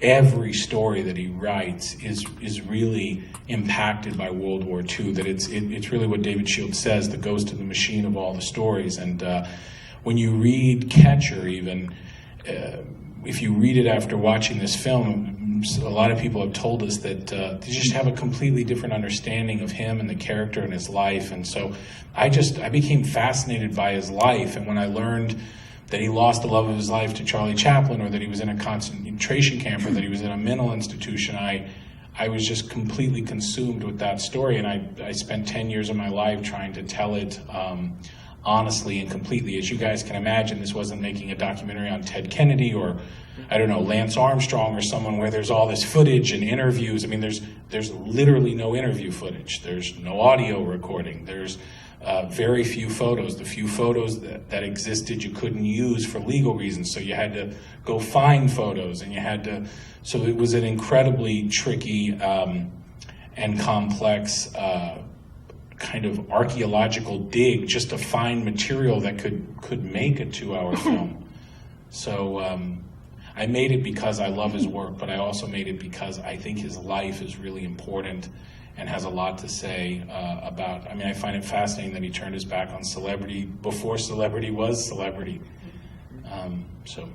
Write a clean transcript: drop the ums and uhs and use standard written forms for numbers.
every story that he writes is really impacted by World War II, that it's really what David Shields says, the ghost in the machine of all the stories. And when you read Catcher, even, if you read it after watching this film, a lot of people have told us that they just have a completely different understanding of him and the character and his life. And so I became fascinated by his life. And when I learned that he lost the love of his life to Charlie Chaplin, or that he was in a concentration camp, or that he was in a mental institution, I was just completely consumed with that story. And I spent 10 years of my life trying to tell it honestly and completely. As you guys can imagine, this wasn't making a documentary on Ted Kennedy or, I don't know, Lance Armstrong or someone where there's all this footage and interviews. I mean, there's literally no interview footage. There's no audio recording. There's very few photos. The few photos that existed you couldn't use for legal reasons, so you had to go find photos, and so it was an incredibly tricky and complex kind of archaeological dig just to find material that could make a 2-hour film. So I made it because I love his work, but I also made it because I think his life is really important and has a lot to say about. I mean, I find it fascinating that he turned his back on celebrity before celebrity was celebrity. So.